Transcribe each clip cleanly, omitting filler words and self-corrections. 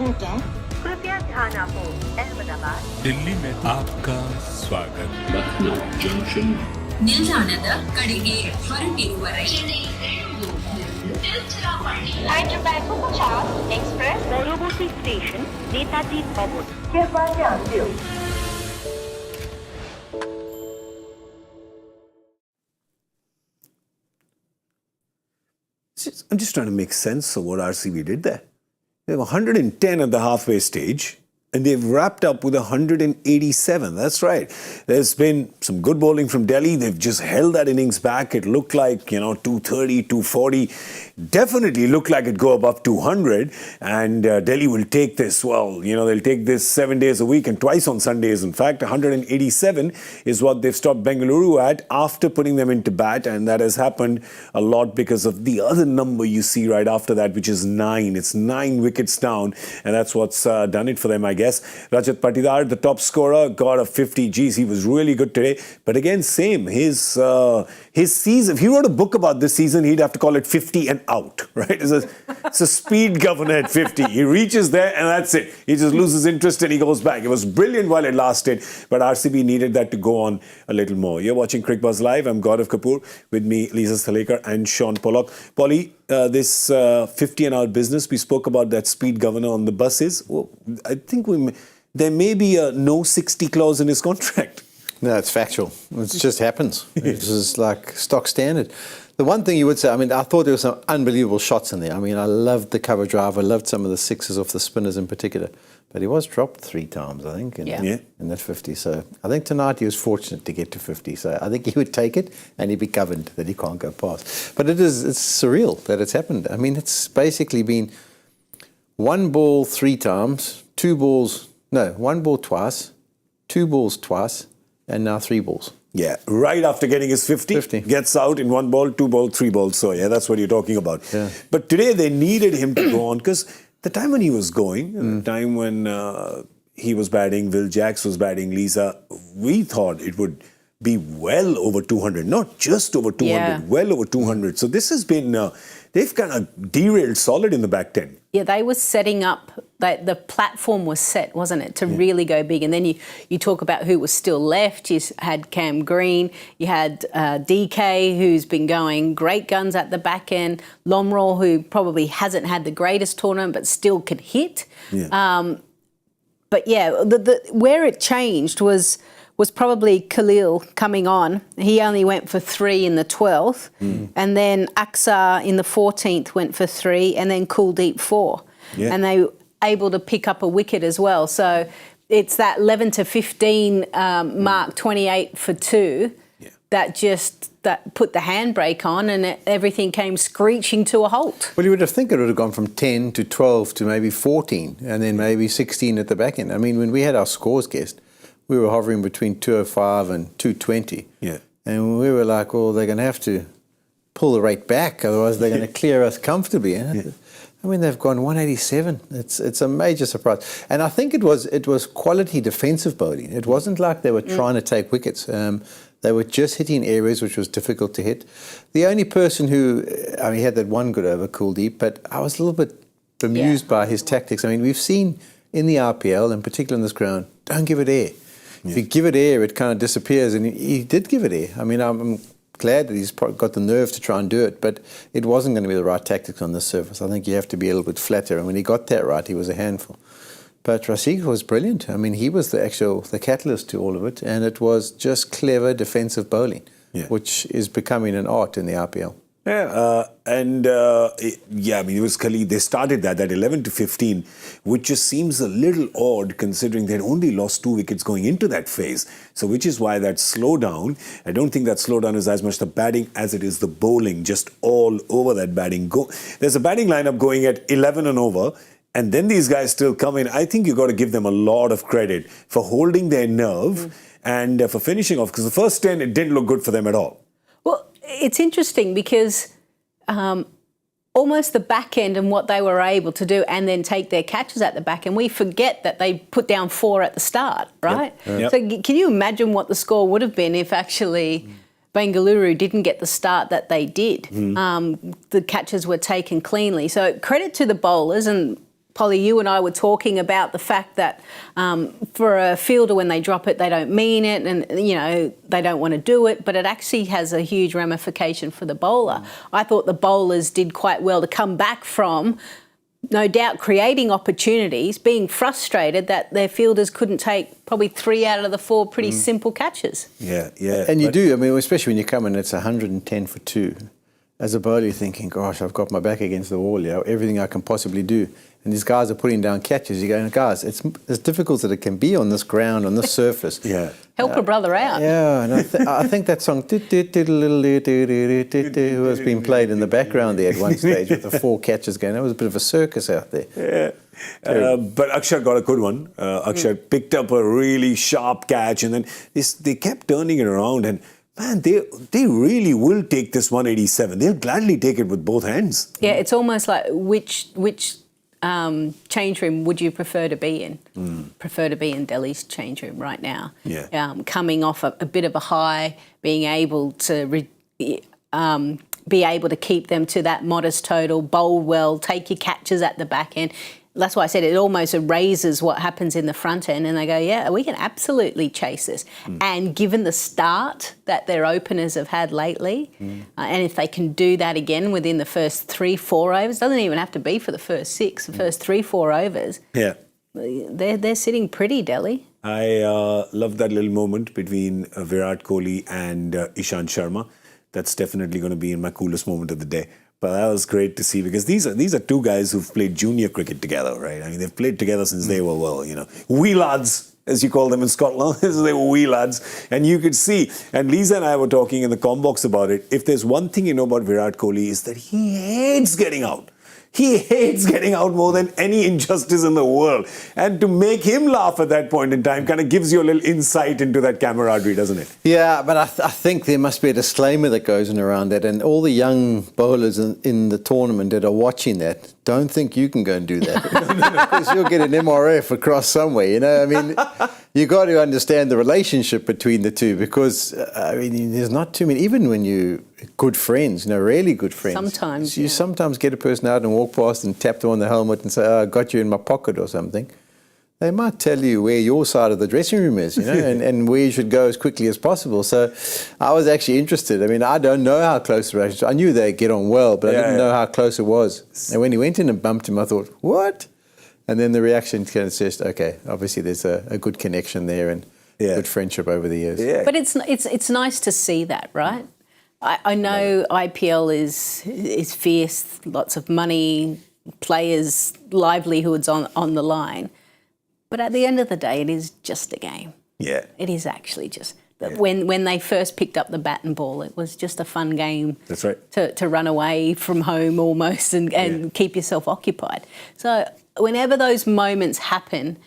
again. कृपया ध्यान आपो अहमदाबाद दिल्ली में आपका स्वागत Lucknow Junction. ನಿಲ್ದಾಣದ ಕಡೆಗೆ ಹೊರಟಿರುವರೆ Hyderabad Superfast Express পরবর্তী স্টেশন নেতাজি ভবন कृपया ध्यान दियो I'm just trying to make sense of what RCB did there. They have 110 at the halfway stage, and they've wrapped up with 187. That's right. There's been some good bowling from Delhi. They've just held that innings back. It looked like, 230, 240. Definitely looked like it'd go above 200. And Delhi will take this, they'll take this 7 days a week and twice on Sundays. In fact, 187 is what they've stopped Bengaluru at after putting them into bat. And that has happened a lot because of the other number you see right after that, which is 9. It's 9 wickets down. And that's what's done it for them, I guess. Rajat Patidar, the top scorer, got a 50. Geez, he was really good today. But again, same. His season, if he wrote a book about this season, he'd have to call it 50 and out, right? It's a speed governor at 50. He reaches there and that's it. He just loses interest and he goes back. It was brilliant while it lasted, but RCB needed that to go on a little more. You're watching Cricbuzz Live. I'm Gaurav Kapur. With me, Lisa Sthalekar and Shaun Pollock. Polly, this 50 and out business, we spoke about that speed governor on the buses. Well, I think there may be a no 60 clause in his contract. No, it's factual. It just happens. It's just like stock standard. The one thing you would say, I thought there were some unbelievable shots in there. I loved the cover drive. I loved some of the sixes off the spinners in particular. But he was dropped 3 times, I think, in that 50. So I think tonight he was fortunate to get to 50. So I think he would take it and he'd be governed that he can't go past. But it's surreal that it's happened. It's basically been 1 ball 3 times, 1 ball twice, 2 balls twice, and now 3 balls. Yeah, right after getting his 50, gets out in 1 ball, 2 ball, 3 balls. So, yeah, that's what you're talking about. Yeah. But today they needed him to go on because the time when he was going, the time when he was batting, Will Jacks was batting, Lisa, we thought it would be well over 200, not just over 200, well over 200. So this has been, they've kind of derailed solid in the back 10. Yeah, they were setting up, the platform was set, wasn't it, to really go big. And then you talk about who was still left. You had Cam Green, you had DK, who's been going great guns at the back end, Lomror, who probably hasn't had the greatest tournament but still can hit. Yeah. But yeah, where it changed was probably Khalil coming on. He only went for 3 in the 12th. And then Aksa in the 14th went for 3 and then Kuldeep 4. Yeah. And they were able to pick up a wicket as well. So it's that 11 to 15 mark, 28 for 2, that put the handbrake on and everything came screeching to a halt. Well, you would have think it would have gone from 10 to 12 to maybe 14 and then maybe 16 at the back end. When we had our scores guessed, we were hovering between 205 and 220. Yeah. And we were like, well, they're going to have to pull the rate back, otherwise they're going to clear us comfortably. They've gone 187. It's a major surprise. And I think it was quality defensive bowling. It wasn't like they were trying to take wickets. They were just hitting areas which was difficult to hit. The only person who, he had that one good over, Kuldeep, but I was a little bit bemused by his tactics. We've seen in the RPL, in particular in this ground, don't give it air. If you give it air, it kind of disappears, and he did give it air. I'm glad that he's got the nerve to try and do it, but it wasn't going to be the right tactics on this surface. I think you have to be a little bit flatter, and when he got that right, he was a handful. But Rashid was brilliant. He was the catalyst to all of it, and it was just clever defensive bowling, which is becoming an art in the RPL. It was Khalid. They started that 11 to 15, which just seems a little odd considering they'd only lost 2 wickets going into that phase. So which is why that slowdown, I don't think that slowdown is as much the batting as it is the bowling, just all over that batting. There's a batting lineup going at 11 and over, and then these guys still come in. I think you've got to give them a lot of credit for holding their nerve and for finishing off, because the first 10, it didn't look good for them at all. Well, it's interesting because almost the back end and what they were able to do and then take their catches at the back. And we forget that they put down 4 at the start, right? Yep. So can you imagine what the score would have been if actually Bengaluru didn't get the start that they did? The catches were taken cleanly. So credit to the bowlers, and Polly, you and I were talking about the fact that for a fielder, when they drop it, they don't mean it, and they don't want to do it, but it actually has a huge ramification for the bowler. I thought the bowlers did quite well to come back from, no doubt, creating opportunities, being frustrated that their fielders couldn't take probably 3 out of the 4 pretty simple catches. Yeah. And you do, I mean, especially when you come in, it's 110 for 2. As a bowler, you're thinking, gosh, I've got my back against the wall, everything I can possibly do. And these guys are putting down catches. You're going, guys, it's as difficult as it can be on this ground, on this surface. Yeah. Help a brother out. Yeah, and I think that song was being played in the background there at one stage with the 4 catches going. That was a bit of a circus out there. Yeah. But Akshar got a good one. Akshar picked up a really sharp catch, and then they kept turning it around, and man, they really will take this 187. They'll gladly take it with both hands. Yeah, it's almost like which change room would you prefer to be in? Prefer to be in Delhi's change room right now. Yeah. Coming off a bit of a high, being able to keep them to that modest total, bowl well, take your catches at the back end. That's why I said it almost erases what happens in the front end, and they go, yeah, we can absolutely chase this. And given the start that their openers have had lately, and if they can do that again within the first 3-4 overs, doesn't even have to be for the first 6, the first 3-4 overs, they're sitting pretty, Delhi. I love that little moment between Virat Kohli and Ishant Sharma. That's definitely going to be in my coolest moment of the day. But that was great to see, because these are 2 guys who've played junior cricket together, right? I mean, they've played together since they were, wee lads, as you call them in Scotland. They were wee lads. And you could see, and Lisa and I were talking in the comm box about it, if there's one thing you know about Virat Kohli is that he hates getting out. He hates getting out more than any injustice in the world. And to make him laugh at that point in time kind of gives you a little insight into that camaraderie, doesn't it? Yeah, but I think there must be a disclaimer that goes in around that. And all the young bowlers in the tournament that are watching that, don't think you can go and do that. Because you'll get an MRF across somewhere, I mean, you got to understand the relationship between the two, because, there's not too many, even when you good friends, really good friends. Sometimes, you sometimes get a person out and walk past and tap them on the helmet and say, I got you in my pocket or something. They might tell you where your side of the dressing room is, and where you should go as quickly as possible. So I was actually interested. I mean, I don't know how close the relationship. I knew they get on well, but I didn't know how close it was. And when he went in and bumped him, I thought, what? And then the reaction kind of says, okay, obviously there's a good connection there and good friendship over the years. Yeah. But it's nice to see that, right? I know IPL is fierce, lots of money, players' livelihoods on the line. But at the end of the day, it is just a game. Yeah. It is actually just. When they first picked up the bat and ball, it was just a fun game. That's right. To run away from home almost and keep yourself occupied. So whenever those moments happen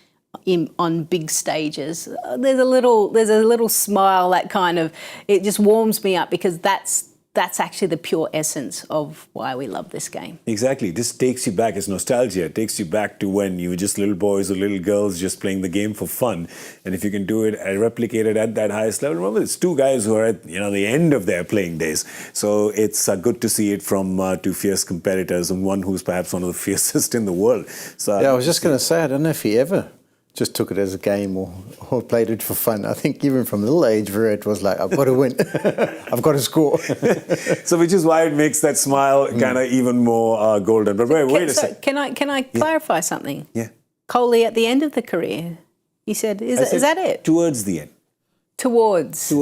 on big stages, there's a little smile that kind of, it just warms me up, because that's actually the pure essence of why we love this game. Exactly. This takes you back. It's nostalgia. It takes you back to when you were just little boys or little girls just playing the game for fun. And if you can do it and replicate it at that highest level, remember, it's 2 guys who are at the end of their playing days. So it's good to see it from 2 fierce competitors, and one who's perhaps one of the fiercest in the world. So I was just going to say, I don't know if he ever just took it as a game or played it for fun. I think even from a little age, Virat was like, I've got to win. I've got to score. So which is why it makes that smile kind of even more golden. But wait a second. Can I clarify something? Yeah. Kohli at the end of the career, he said, is that it? Towards the end. Towards.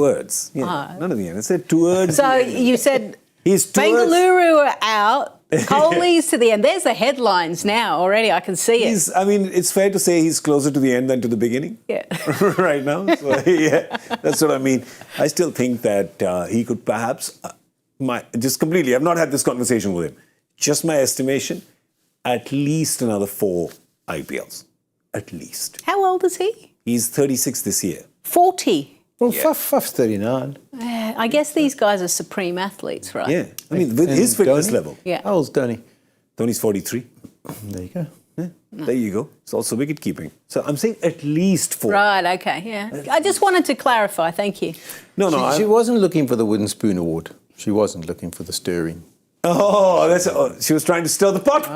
Yeah. Not at the end. I said towards So the end. you said He's towards... Bengaluru are out. Kohli's to the end. There's the headlines now already. I can see it. It's fair to say he's closer to the end than to the beginning. Yeah. Right now. So, that's what I mean. I still think that he could perhaps, I've not had this conversation with him. Just my estimation, at least another 4 IPLs. At least. How old is he? He's 36 this year. 40. Well, Faf's 39. I guess these guys are supreme athletes, right? Yeah. I mean, with his fitness Dhoni? level. Yeah. How old's Dhoni? Dhoni's 43. There you go. Yeah. There you go. It's also wicket keeping. So I'm saying at least 4. Right, okay, yeah. I just wanted to clarify, thank you. No, She wasn't looking for the Wooden Spoon Award. She wasn't looking for the stirring. She was trying to stir the pot.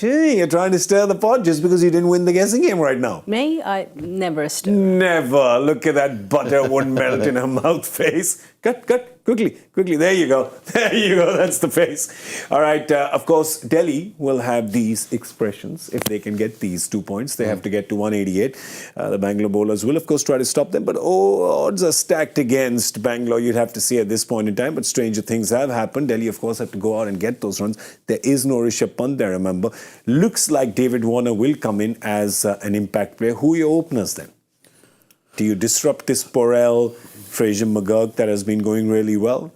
You're trying to stir the pot just because you didn't win the guessing game right now. Me? I never a stir. Never. Look at that butter won't melt in her mouth face. Cut. Quickly. There you go. That's the face. All right. Of course, Delhi will have these expressions. If they can get these 2 points, they have to get to 188. The Bangalore bowlers will, of course, try to stop them. But odds are stacked against Bangalore, you'd have to say at this point in time. But stranger things have happened. Delhi, of course, have to go out and get those runs. There is no Rishabh Pant there, remember. Looks like David Warner will come in as an impact player. Who are your openers then? Do you disrupt this Porel, Fraser McGurk that has been going really well?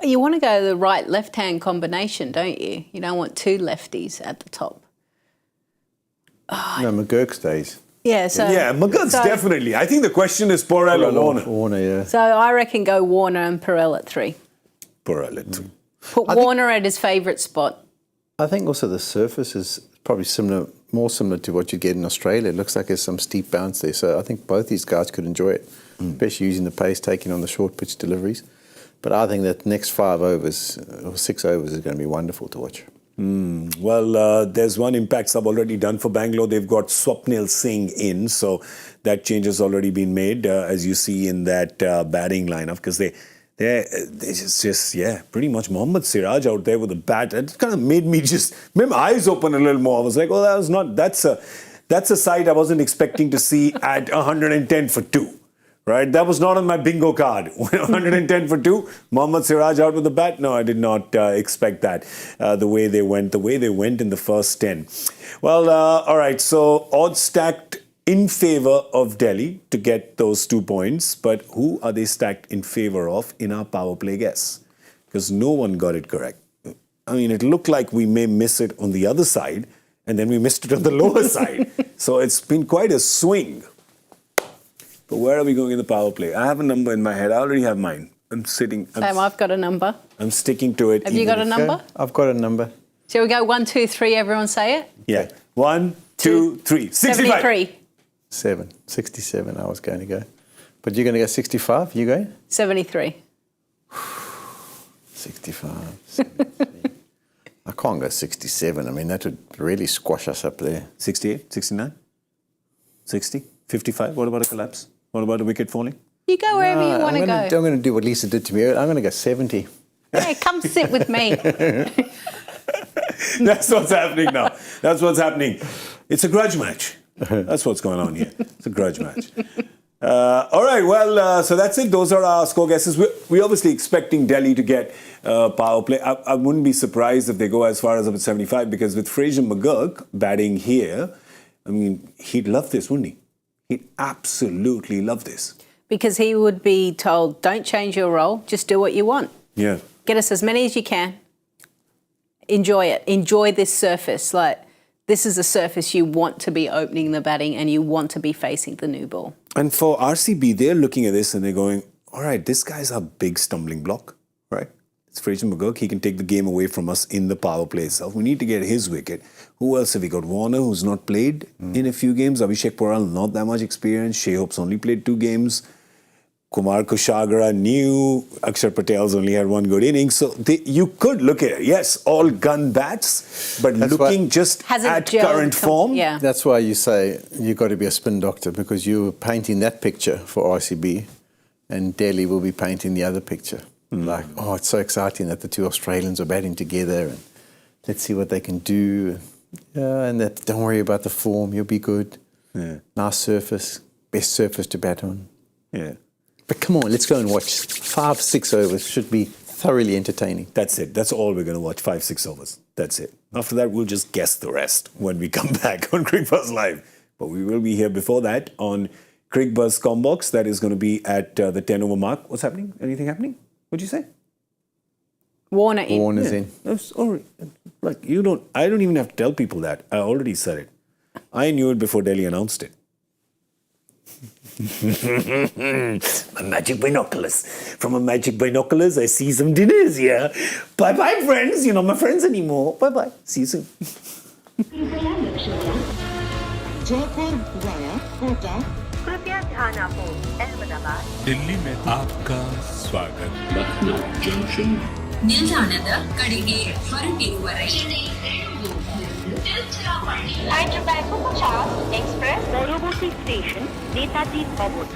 You want to go the right-left-hand combination, don't you? You don't want two lefties at the top. No, McGurk stays. Yeah, so... Yeah, McGurk's definitely. I think the question is Porel or Warner. Warner, yeah. So I reckon go Warner and Perel at 3. Porel at 3. Put Warner at his favourite spot. I think also the surface is probably more similar to what you get in Australia. It looks like there's some steep bounce there. So I think both these guys could enjoy it, especially using the pace, taking on the short pitch deliveries. But I think that next 5 overs or 6 overs is going to be wonderful to watch. Well, there's one impact sub already done for Bangalore. They've got Swapnil Singh in, so that change has already been made, as you see in that batting lineup, because they just pretty much Mohammad Siraj out there with a bat. It kind of made my eyes open a little more. I was like, that's a sight I wasn't expecting to see at 110 for 2. Right, that was not on my bingo card. 110 for 2. Mohammad Siraj out with the bat. No, I did not expect that. The way they went in the first 10. Well, all right. So odds stacked in favour of Delhi to get those 2 points. But who are they stacked in favour of in our power play guess? Because no one got it correct. I mean, it looked like we may miss it on the other side, and then we missed it on the lower side. So it's been quite a swing. But where are we going in the power play? I have a number in my head. I already have mine. Sam, I've got a number. I'm sticking to it. Have you got a number? I've got a number. Shall we go 1, 2, 3, everyone say it? Yeah. 1, 2, 3. 65. 73. 67 I was going to go. But you're going to go 65? You going? 73. 65. 73. I can't go 67. I mean, that would really squash us up there. 68, 69, 60, 55. What about a collapse? What about a wicket falling? You go wherever you want to go. I'm going to do what Lisa did to me. I'm going to go 70. Hey, come sit with me. That's what's happening now. That's what's happening. It's a grudge match. That's what's going on here. It's a grudge match. All right, well, so that's it. Those are our score guesses. We're obviously expecting Delhi to get power play. I wouldn't be surprised if they go as far as up at 75, because with Fraser McGurk batting here, I mean, he'd love this, wouldn't he? He'd absolutely love this. Because he would be told, don't change your role, just do what you want. Yeah. Get us as many as you can. Enjoy it. Enjoy this surface. Like, this is a surface you want to be opening the batting and you want to be facing the new ball. And for RCB, they're looking at this and they're going, all right, this guy's a big stumbling block, right? It's Fraser McGurk. He can take the game away from us in the power play itself. We need to get his wicket. Who else have we got? Warner, who's not played in a few games. Abhishek Porel, not that much experience. Shea Hope's only played 2 games. Kumar Kushagra new. Akshar Patel's only had 1 good inning. So you could look at it. Yes, all gun bats, but That's looking just at current form. Yeah. That's why you say you've got to be a spin doctor, because you're painting that picture for RCB and Delhi will be painting the other picture. Like, oh, it's so exciting that the 2 Australians are batting together and let's see what they can do. Yeah, and that, don't worry about the form, you'll be good. Yeah. Nice surface, best surface to bat on. Yeah. But come on, let's go and watch 5-6 overs. Should be thoroughly entertaining. That's it. That's all we're going to watch, 5-6 overs. That's it. After that, we'll just guess the rest when we come back on Cricbuzz Live. But we will be here before that on Cricbuzz Combox. That is going to be at the 10 over mark. What's happening? Anything happening? What'd you say? Warner in. Warner's in. That's already, like, I don't even have to tell people that. I already said it. I knew it before Delhi announced it. My magic binoculars. From my magic binoculars, I see some dinners here. Bye-bye, friends. You're not my friends anymore. Bye-bye. See you soon. Jaipur गया कोटा कृपया ध्यान आपो अहमदाबाद दिल्ली में आपका स्वागत। Lucknow Junction ನಿಲ್ದಾಣದ ಕಡೆಗೆ ಹೊರಟಿರುವ ರೈಲು Hyderabad Superfast Express পরবর্তী স্টেশন নেতাজি ভবন।